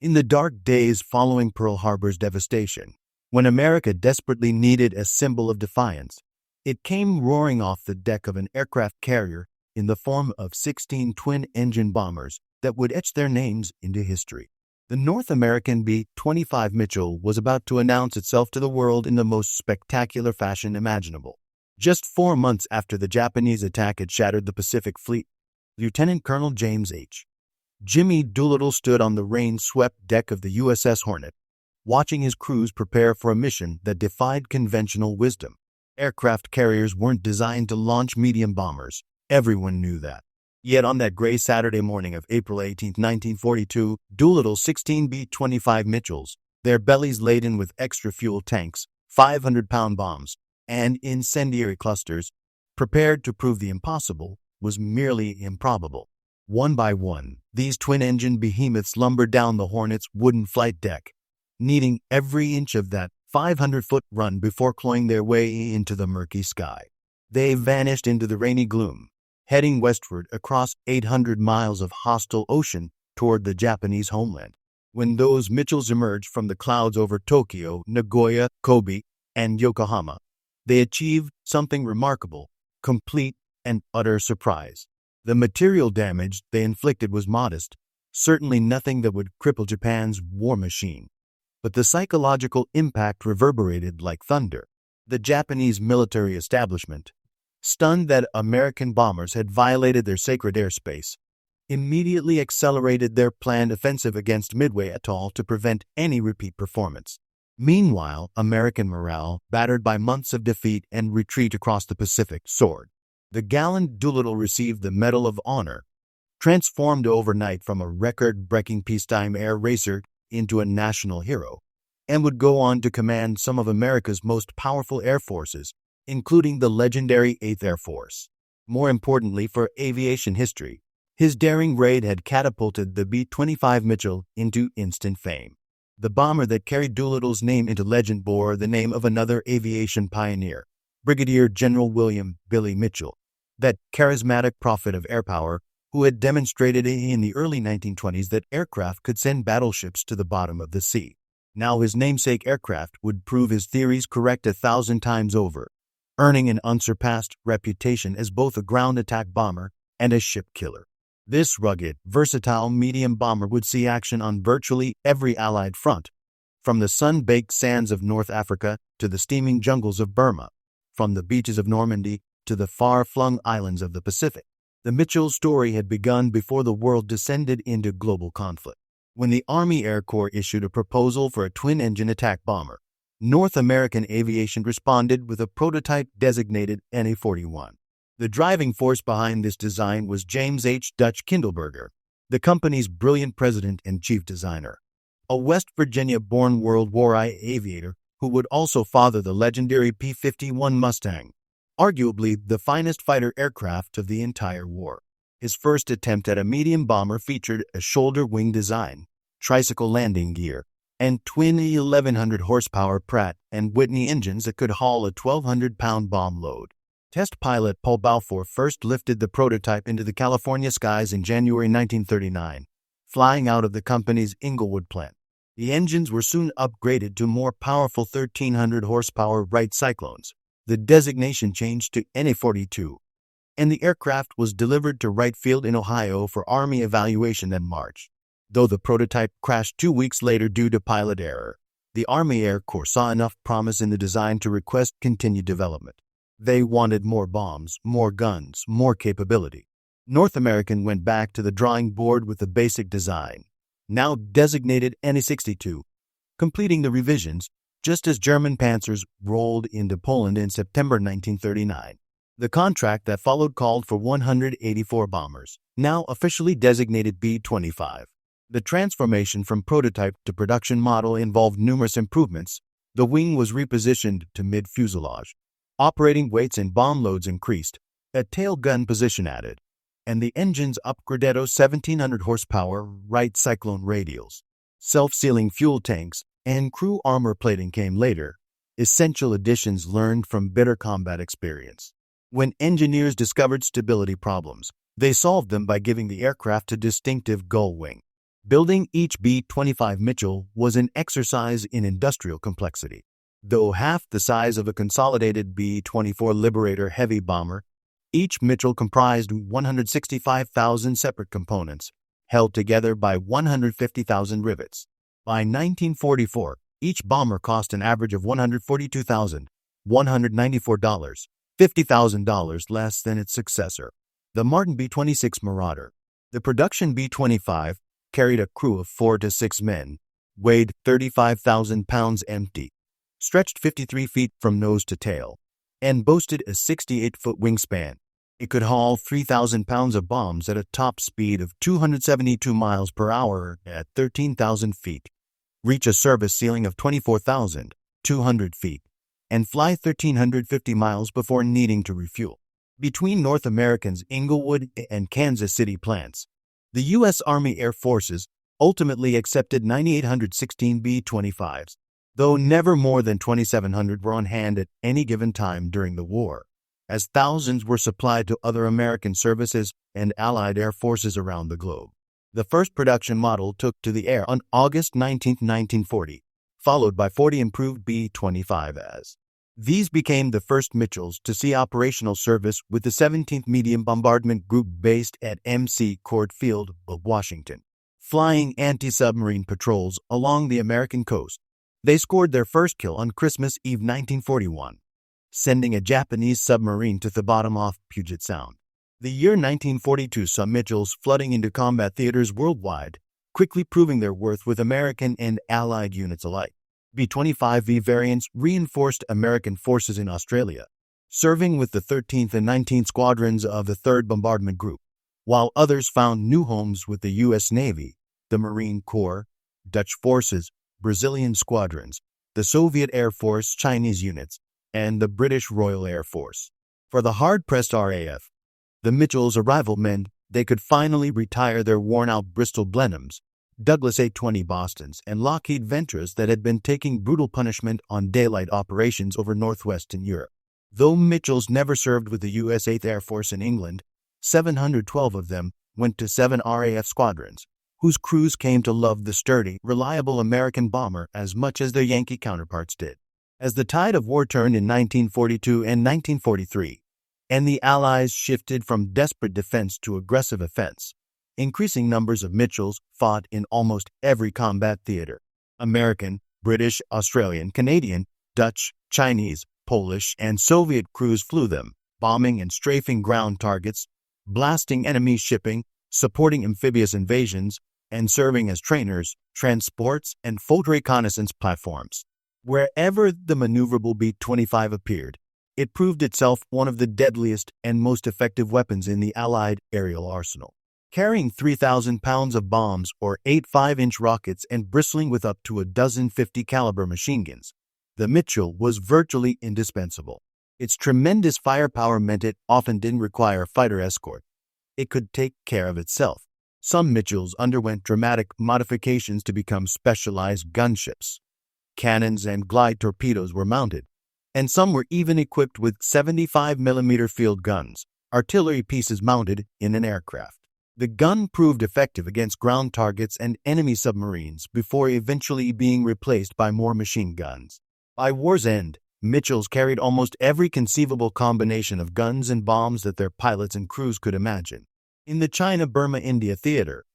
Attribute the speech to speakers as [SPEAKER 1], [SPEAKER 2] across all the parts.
[SPEAKER 1] In the dark days following Pearl Harbor's devastation, when America desperately needed a symbol of defiance, it came roaring off the deck of an aircraft carrier in the form of 16 twin-engine bombers that would etch their names into history. The North American B-25 Mitchell was about to announce itself to the world in the most spectacular fashion imaginable. Just 4 months after the Japanese attack had shattered the Pacific Fleet, Lieutenant Colonel James H. Jimmy Doolittle stood on the rain-swept deck of the USS Hornet, watching his crews prepare for a mission that defied conventional wisdom. Aircraft carriers weren't designed to launch medium bombers. Everyone knew that. Yet on that gray Saturday morning of April 18, 1942, Doolittle's 16 B-25 Mitchells, their bellies laden with extra fuel tanks, 500-pound bombs, and incendiary clusters, prepared to prove the impossible was merely improbable. One by one, these twin-engine behemoths lumbered down the Hornet's wooden flight deck, needing every inch of that 500-foot run before clawing their way into the murky sky. They vanished into the rainy gloom, heading westward across 800 miles of hostile ocean toward the Japanese homeland. When those Mitchells emerged from the clouds over Tokyo, Nagoya, Kobe, and Yokohama, they achieved something remarkable, complete and utter surprise. The material damage they inflicted was modest, certainly nothing that would cripple Japan's war machine. But the psychological impact reverberated like thunder. The Japanese military establishment, stunned that American bombers had violated their sacred airspace, immediately accelerated their planned offensive against Midway Atoll to prevent any repeat performance. Meanwhile, American morale, battered by months of defeat and retreat across the Pacific, soared. The gallant Doolittle received the Medal of Honor, transformed overnight from a record-breaking peacetime air racer into a national hero, and would go on to command some of America's most powerful air forces, including the legendary 8th Air Force. More importantly for aviation history, his daring raid had catapulted the B-25 Mitchell into instant fame. The bomber that carried Doolittle's name into legend bore the name of another aviation pioneer, Brigadier General William "Billy" Mitchell, that charismatic prophet of air power who had demonstrated in the early 1920s that aircraft could send battleships to the bottom of the sea. Now his namesake aircraft would prove his theories correct 1,000 times over, earning an unsurpassed reputation as both a ground attack bomber and a ship killer. This rugged, versatile medium bomber would see action on virtually every Allied front, from the sun-baked sands of North Africa to the steaming jungles of Burma, from the beaches of Normandy to the far-flung islands of the Pacific. The Mitchell story had begun before the world descended into global conflict. When the Army Air Corps issued a proposal for a twin-engine attack bomber, North American aviation responded with a prototype designated NA-41. The driving force behind this design was James H. Dutch Kindleberger, the company's brilliant president and chief designer, a West Virginia-born World War I aviator who would also father the legendary P-51 Mustang, arguably the finest fighter aircraft of the entire war. His first attempt at a medium bomber featured a shoulder wing design, tricycle landing gear, and twin 1,100 horsepower Pratt and Whitney engines that could haul a 1,200-pound bomb load. Test pilot Paul Balfour first lifted the prototype into the California skies in January 1939, flying out of the company's Inglewood plant. The engines were soon upgraded to more powerful 1,300 horsepower Wright Cyclones. The designation changed to NA-42, and the aircraft was delivered to Wright Field in Ohio for Army evaluation that March. Though the prototype crashed 2 weeks later due to pilot error, the Army Air Corps saw enough promise in the design to request continued development. They wanted more bombs, more guns, more capability. North American went back to the drawing board with the basic design, now designated NA-62, completing the revisions just as German Panzers rolled into Poland in September 1939. The contract that followed called for 184 bombers, now officially designated B-25. The transformation from prototype to production model involved numerous improvements. The wing was repositioned to mid-fuselage. Operating weights and bomb loads increased, a tail gun position added, and the engines upgraded 1,700 horsepower Wright Cyclone radials. Self-sealing fuel tanks and crew armor plating came later, essential additions learned from bitter combat experience. When engineers discovered stability problems, they solved them by giving the aircraft a distinctive gull wing. Building each B-25 Mitchell was an exercise in industrial complexity. Though half the size of a consolidated B-24 Liberator heavy bomber, each Mitchell comprised 165,000 separate components, held together by 150,000 rivets. By 1944, each bomber cost an average of $142,194, $50,000 less than its successor, the Martin B-26 Marauder. The production B-25 carried a crew of 4 to 6 men, weighed 35,000 pounds empty, stretched 53 feet from nose to tail, and boasted a 68-foot wingspan. It could haul 3,000 pounds of bombs at a top speed of 272 miles per hour at 13,000 feet, reach a service ceiling of 24,200 feet, and fly 1,350 miles before needing to refuel. Between North America's Inglewood and Kansas City plants, the U.S. Army Air Forces ultimately accepted 9,816 B-25s, though never more than 2,700 were on hand at any given time during the war, as thousands were supplied to other American services and Allied air forces around the globe. The first production model took to the air on August 19, 1940, followed by 40 improved B-25s. These became the first Mitchells to see operational service with the 17th Medium Bombardment Group based at McChord Field, Washington. Flying anti-submarine patrols along the American coast, they scored their first kill on Christmas Eve 1941, sending a Japanese submarine to the bottom off Puget Sound. The year 1942 saw Mitchells flooding into combat theaters worldwide, quickly proving their worth with American and Allied units alike. B-25V variants reinforced American forces in Australia, serving with the 13th and 19th Squadrons of the 3rd Bombardment Group, while others found new homes with the U.S. Navy, the Marine Corps, Dutch forces, Brazilian squadrons, the Soviet Air Force Chinese units, and the British Royal Air Force. For the hard-pressed RAF, the Mitchells' arrival meant they could finally retire their worn-out Bristol Blenheims, Douglas A-20 Bostons, and Lockheed Ventras that had been taking brutal punishment on daylight operations over northwestern Europe. Though Mitchells never served with the U.S. 8th Air Force in England, 712 of them went to 7 RAF squadrons, whose crews came to love the sturdy, reliable American bomber as much as their Yankee counterparts did. As the tide of war turned in 1942 and 1943, and the Allies shifted from desperate defense to aggressive offense, increasing numbers of Mitchells fought in almost every combat theater. American, British, Australian, Canadian, Dutch, Chinese, Polish, and Soviet crews flew them, bombing and strafing ground targets, blasting enemy shipping, supporting amphibious invasions, and serving as trainers, transports, and foe reconnaissance platforms. Wherever the maneuverable B-25 appeared, it proved itself one of the deadliest and most effective weapons in the Allied aerial arsenal. Carrying 3,000 pounds of bombs or 8 5-inch rockets and bristling with up to a dozen 50-caliber machine guns, the Mitchell was virtually indispensable. Its tremendous firepower meant it often didn't require a fighter escort. It could take care of itself. Some Mitchells underwent dramatic modifications to become specialized gunships. Cannons and glide torpedoes were mounted, and some were even equipped with 75mm field guns, artillery pieces mounted in an aircraft. The gun proved effective against ground targets and enemy submarines before eventually being replaced by more machine guns. By war's end, Mitchells carried almost every conceivable combination of guns and bombs that their pilots and crews could imagine. In the China-Burma-India theater,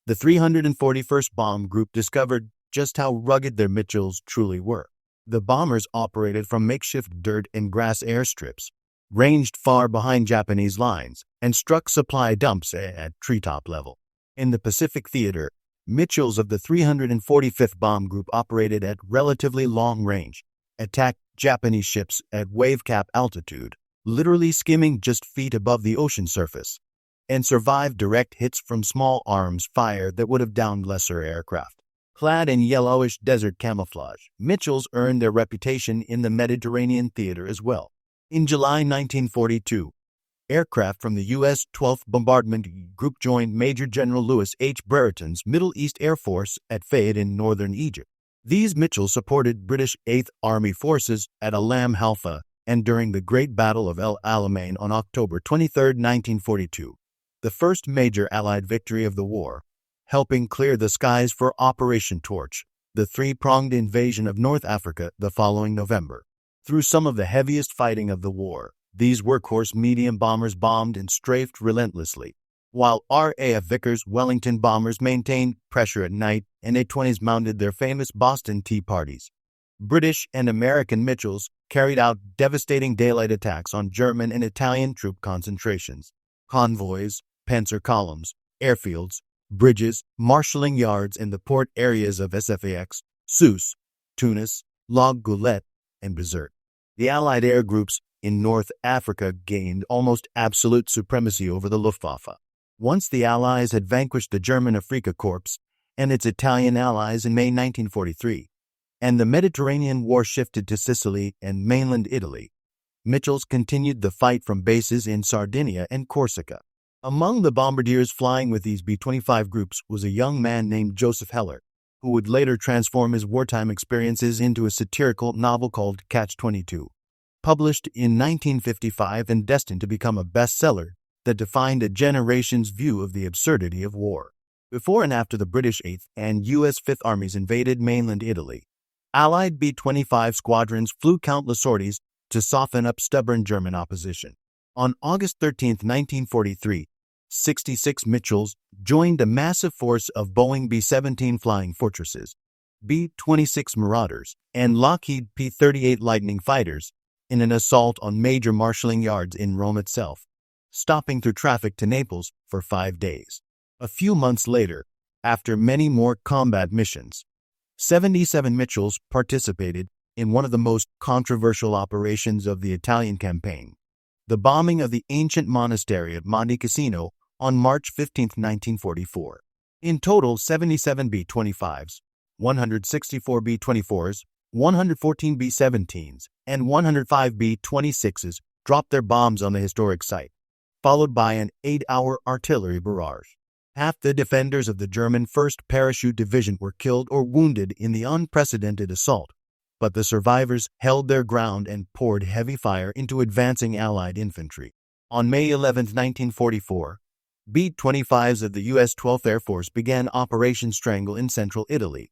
[SPEAKER 1] the 341st Bomb Group discovered just how rugged their Mitchells truly were. The bombers operated from makeshift dirt and grass airstrips, ranged far behind Japanese lines, and struck supply dumps at treetop level. In the Pacific Theater, Mitchells of the 345th Bomb Group operated at relatively long range, attacked Japanese ships at wave-cap altitude, literally skimming just feet above the ocean surface, and survived direct hits from small arms fire that would have downed lesser aircraft. Clad in yellowish desert camouflage, Mitchells earned their reputation in the Mediterranean theater as well. In July 1942, aircraft from the U.S. 12th Bombardment Group joined Major General Louis H. Brereton's Middle East Air Force at Fayed in northern Egypt. These Mitchells supported British 8th Army forces at Alam Halfa and during the Great Battle of El Alamein on October 23, 1942, the first major Allied victory of the war. helping clear the skies for Operation Torch, the three-pronged invasion of North Africa the following November. Through some of the heaviest fighting of the war, these workhorse medium bombers bombed and strafed relentlessly, while RAF Vickers Wellington bombers maintained pressure at night and A-20s mounted their famous Boston Tea Parties. British and American Mitchells carried out devastating daylight attacks on German and Italian troop concentrations, convoys, panzer columns, airfields, bridges, marshalling yards in the port areas of Sfax, Sousse, Tunis, La Goulette, and Bizerte. The Allied air groups in North Africa gained almost absolute supremacy over the Luftwaffe. Once the Allies had vanquished the German Afrika Korps and its Italian allies in May 1943, and the Mediterranean War shifted to Sicily and mainland Italy, Mitchells continued the fight from bases in Sardinia and Corsica. Among the bombardiers flying with these B-25 groups was a young man named Joseph Heller, who would later transform his wartime experiences into a satirical novel called Catch-22, published in 1955 and destined to become a bestseller that defined a generation's view of the absurdity of war. Before and after the British 8th and U.S. 5th Armies invaded mainland Italy, Allied B-25 squadrons flew countless sorties to soften up stubborn German opposition. On August 13, 1943, 66 Mitchells joined a massive force of Boeing B-17 Flying Fortresses, B-26 Marauders, and Lockheed P-38 Lightning fighters in an assault on major marshalling yards in Rome itself, stopping through traffic to Naples for 5 days. A few months later, after many more combat missions, 77 Mitchells participated in one of the most controversial operations of the Italian campaign, the bombing of the ancient monastery of Monte Cassino on March 15, 1944. In total, 77 B-25s, 164 B-24s, 114 B-17s, and 105 B-26s dropped their bombs on the historic site, followed by an 8-hour artillery barrage. Half the defenders of the German 1st Parachute Division were killed or wounded in the unprecedented assault, but the survivors held their ground and poured heavy fire into advancing Allied infantry. On May 11, 1944, B-25s of the U.S. 12th Air Force began Operation Strangle in central Italy,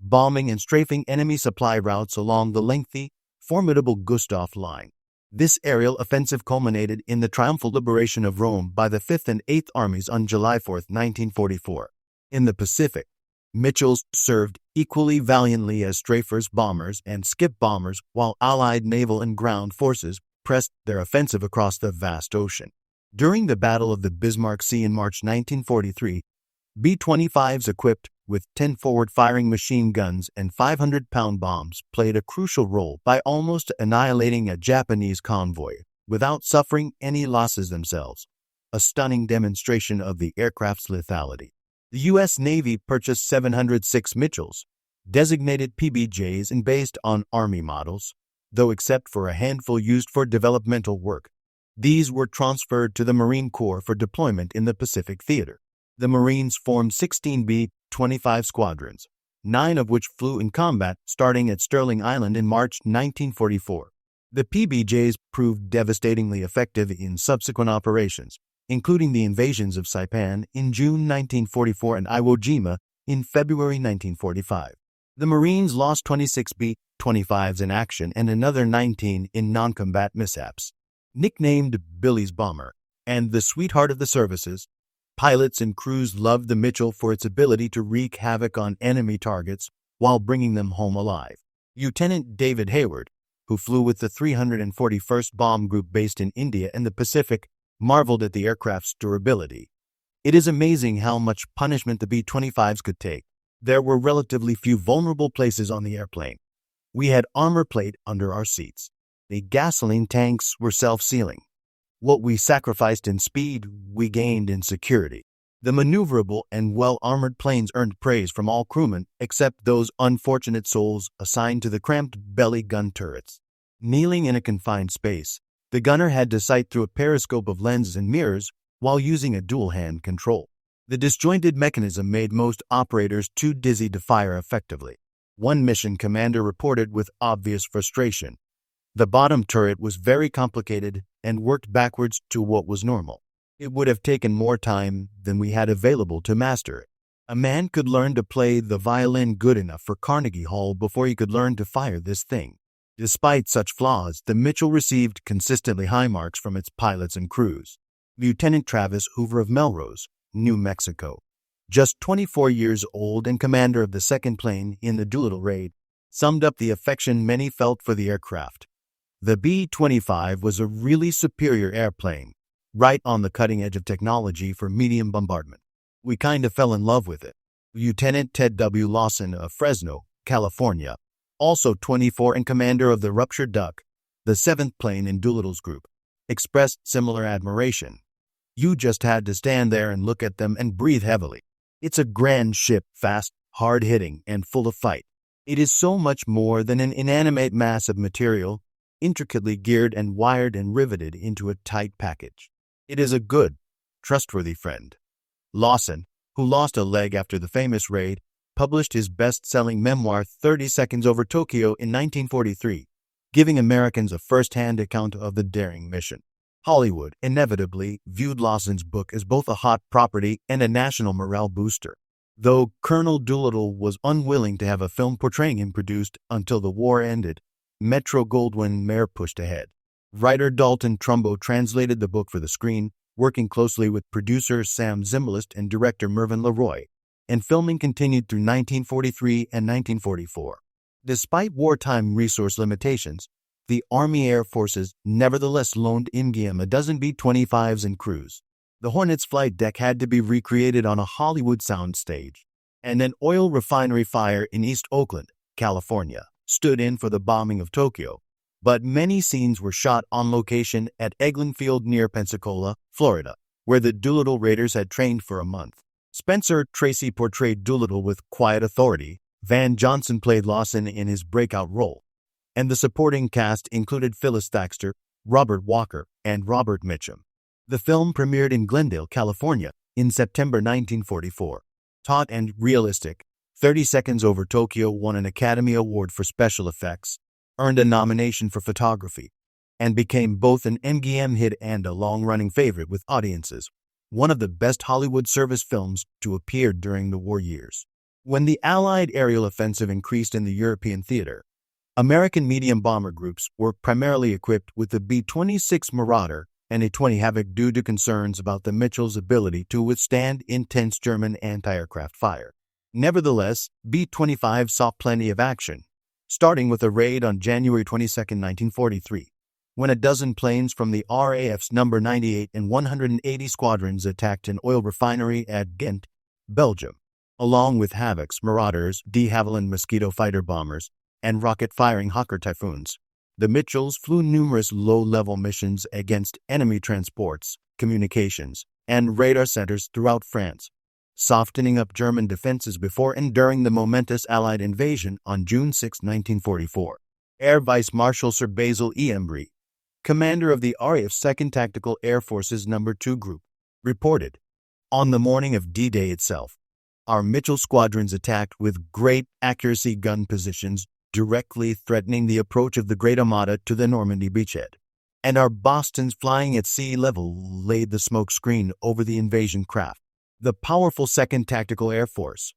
[SPEAKER 1] bombing and strafing enemy supply routes along the lengthy, formidable Gustav Line. This aerial offensive culminated in the triumphal liberation of Rome by the 5th and 8th Armies on July 4, 1944. In the Pacific, Mitchells served equally valiantly as strafers, bombers, and skip bombers, while Allied naval and ground forces pressed their offensive across the vast ocean. During the Battle of the Bismarck Sea in March 1943, B-25s equipped with 10 forward-firing machine guns and 500-pound bombs played a crucial role by almost annihilating a Japanese convoy without suffering any losses themselves, a stunning demonstration of the aircraft's lethality. The U.S. Navy purchased 706 Mitchells, designated PBJs and based on Army models, though except for a handful used for developmental work. These were transferred to the Marine Corps for deployment in the Pacific Theater. The Marines formed 16 B-25 squadrons, 9 of which flew in combat starting at Sterling Island in March 1944. The PBJs proved devastatingly effective in subsequent operations, including the invasions of Saipan in June 1944 and Iwo Jima in February 1945. The Marines lost 26 B-25s in action and another 19 in non-combat mishaps. Nicknamed Billy's Bomber and the sweetheart of the services, pilots and crews loved the Mitchell for its ability to wreak havoc on enemy targets while bringing them home alive. Lieutenant David Hayward, who flew with the 341st Bomb Group based in India and the Pacific, marveled at the aircraft's durability. It is amazing how much punishment the B-25s could take. There were relatively few vulnerable places on the airplane. We had armor plate under our seats. The gasoline tanks were self-sealing. What we sacrificed in speed, we gained in security. The maneuverable and well-armored planes earned praise from all crewmen except those unfortunate souls assigned to the cramped belly gun turrets. Kneeling in a confined space, the gunner had to sight through a periscope of lenses and mirrors while using a dual-hand control. The disjointed mechanism made most operators too dizzy to fire effectively. One mission commander reported with obvious frustration. The bottom turret was very complicated and worked backwards to what was normal. It would have taken more time than we had available to master it. A man could learn to play the violin good enough for Carnegie Hall before he could learn to fire this thing. Despite such flaws, the Mitchell received consistently high marks from its pilots and crews. Lieutenant Travis Hoover of Melrose, New Mexico, just 24 years old and commander of the second plane in the Doolittle raid, summed up the affection many felt for the aircraft. The B-25 was a really superior airplane, right on the cutting edge of technology for medium bombardment. We kind of fell in love with it. Lieutenant Ted W. Lawson of Fresno, California, also 24 and commander of the Ruptured Duck, the 7th plane in Doolittle's group, expressed similar admiration. You just had to stand there and look at them and breathe heavily. It's a grand ship, fast, hard-hitting, and full of fight. It is so much more than an inanimate mass of material, intricately geared and wired and riveted into a tight package. It is a good, trustworthy friend. Lawson, who lost a leg after the famous raid, published his best-selling memoir 30 Seconds Over Tokyo in 1943, giving Americans a first-hand account of the daring mission. Hollywood inevitably viewed Lawson's book as both a hot property and a national morale booster, though Colonel Doolittle was unwilling to have a film portraying him produced until the war ended. Metro-Goldwyn-Mayer pushed ahead. Writer Dalton Trumbo translated the book for the screen, working closely with producer Sam Zimbalist and director Mervyn LeRoy, and filming continued through 1943 and 1944. Despite wartime resource limitations, the Army Air Forces nevertheless loaned InGM a dozen B-25s and crews. The Hornet's flight deck had to be recreated on a Hollywood soundstage, and an oil refinery fire in East Oakland, California, stood in for the bombing of Tokyo, but many scenes were shot on location at Eglin Field near Pensacola, Florida, where the Doolittle Raiders had trained for a month. Spencer Tracy portrayed Doolittle with quiet authority. Van Johnson played Lawson in his breakout role, and the supporting cast included Phyllis Thaxter, Robert Walker, and Robert Mitchum. The film premiered in Glendale, California, in September 1944. Taut and realistic, 30 Seconds Over Tokyo won an Academy Award for special effects, earned a nomination for photography, and became both an MGM hit and a long-running favorite with audiences, one of the best Hollywood service films to appear during the war years. When the Allied aerial offensive increased in the European theater, American medium bomber groups were primarily equipped with the B-26 Marauder and A-20 Havoc due to concerns about the Mitchell's ability to withstand intense German anti-aircraft fire. Nevertheless, B-25 saw plenty of action, starting with a raid on January 22, 1943, when a dozen planes from the RAF's No. 98 and 180 squadrons attacked an oil refinery at Ghent, Belgium, along with Havocs, Marauders, de Havilland Mosquito fighter bombers, and rocket-firing Hawker Typhoons. The Mitchells flew numerous low-level missions against enemy transports, communications, and radar centers throughout France, softening up German defenses before and during the momentous Allied invasion on June 6, 1944. Air Vice Marshal Sir Basil E. Embry, commander of the RAF's 2nd Tactical Air Force's No. 2 Group, reported, "On the morning of D-Day itself, our Mitchell squadrons attacked with great accuracy gun positions directly threatening the approach of the Great Armada to the Normandy beachhead, and our Bostons flying at sea level laid the smoke screen over the invasion craft. The powerful 2nd Tactical Air Force,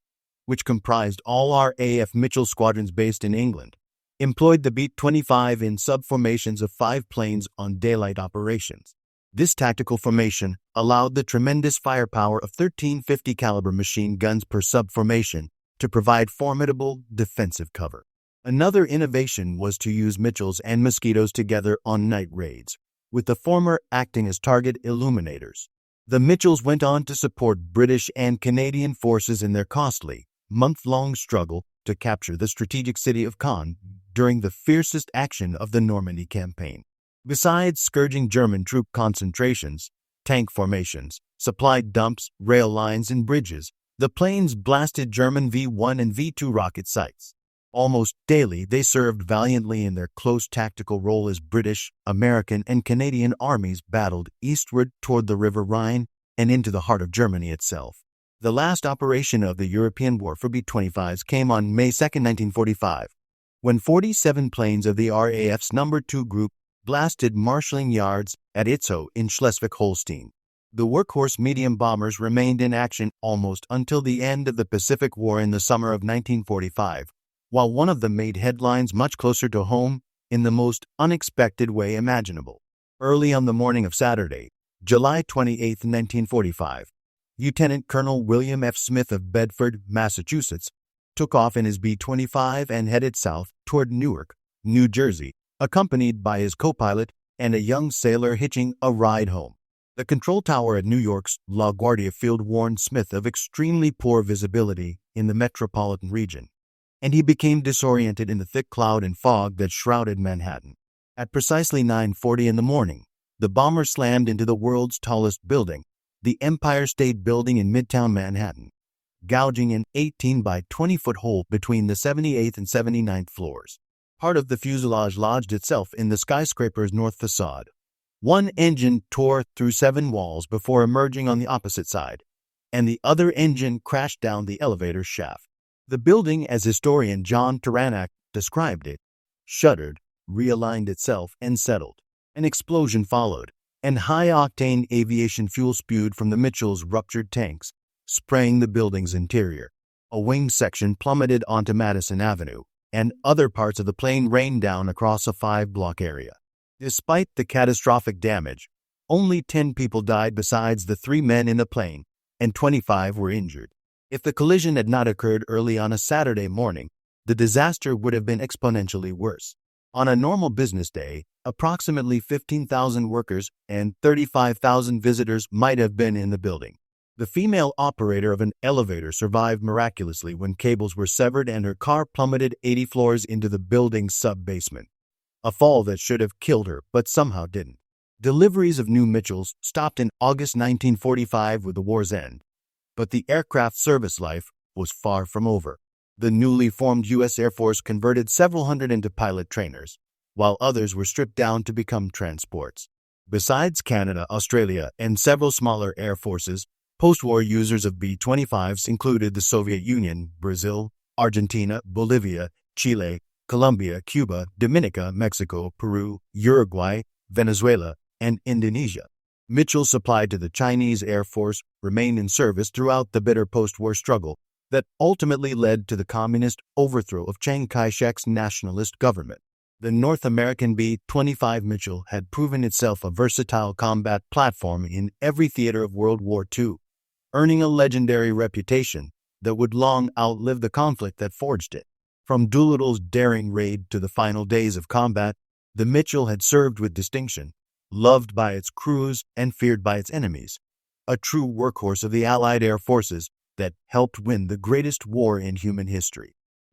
[SPEAKER 1] which comprised all our AF Mitchell squadrons based in England, employed the B-25 in subformations of 5 planes on daylight operations. This tactical formation allowed the tremendous firepower of 1350 caliber machine guns per subformation to provide formidable defensive cover. Another innovation was to use Mitchells and Mosquitoes together on night raids, with the former acting as target illuminators. The Mitchells went on to support British and Canadian forces in their costly, month-long struggle to capture the strategic city of Caen during the fiercest action of the Normandy campaign. Besides scourging German troop concentrations, tank formations, supply dumps, rail lines, and bridges, the planes blasted German V-1 and V-2 rocket sites. Almost daily, they served valiantly in their close tactical role as British, American, and Canadian armies battled eastward toward the River Rhine and into the heart of Germany itself. The last operation of the European war for B-25s came on May 2, 1945, when 47 planes of the RAF's No. 2 Group blasted marshalling yards at Itzehoe in Schleswig-Holstein. The workhorse medium bombers remained in action almost until the end of the Pacific War in the summer of 1945, while one of them made headlines much closer to home in the most unexpected way imaginable. Early on the morning of Saturday, July 28, 1945, Lieutenant Colonel William F. Smith of Bedford, Massachusetts, took off in his B-25 and headed south toward Newark, New Jersey, accompanied by his co-pilot and a young sailor hitching a ride home. The control tower at New York's LaGuardia Field warned Smith of extremely poor visibility in the metropolitan region, and he became disoriented in the thick cloud and fog that shrouded Manhattan. At precisely 9:40 in the morning, the bomber slammed into the world's tallest building, the Empire State Building in Midtown Manhattan, gouging an 18 by 20-foot hole between the 78th and 79th floors. Part of the fuselage lodged itself in the skyscraper's north facade. One engine tore through 7 walls before emerging on the opposite side, and the other engine crashed down the elevator shaft. The building, as historian John Taranach described it, shuddered, realigned itself, and settled. An explosion followed, and high-octane aviation fuel spewed from the Mitchell's ruptured tanks, spraying the building's interior. A wing section plummeted onto Madison Avenue, and other parts of the plane rained down across a 5-block area. Despite the catastrophic damage, only 10 people died besides the 3 men in the plane, and 25 were injured. If the collision had not occurred early on a Saturday morning, the disaster would have been exponentially worse. On a normal business day, approximately 15,000 workers and 35,000 visitors might have been in the building. The female operator of an elevator survived miraculously when cables were severed and her car plummeted 80 floors into the building's sub-basement. A fall that should have killed her, but somehow didn't. Deliveries of new Mitchells stopped in August 1945 with the war's end, but the aircraft's service life was far from over. The newly formed U.S. Air Force converted several hundred into pilot trainers, while others were stripped down to become transports. Besides Canada, Australia, and several smaller air forces, post-war users of B-25s included the Soviet Union, Brazil, Argentina, Bolivia, Chile, Colombia, Cuba, Dominica, Mexico, Peru, Uruguay, Venezuela, and Indonesia. Mitchell, supplied to the Chinese Air Force, remained in service throughout the bitter post-war struggle that ultimately led to the communist overthrow of Chiang Kai-shek's nationalist government. The North American B-25 Mitchell had proven itself a versatile combat platform in every theater of World War II, earning a legendary reputation that would long outlive the conflict that forged it. From Doolittle's daring raid to the final days of combat, the Mitchell had served with distinction, loved by its crews and feared by its enemies, a true workhorse of the Allied air forces that helped win the greatest war in human history.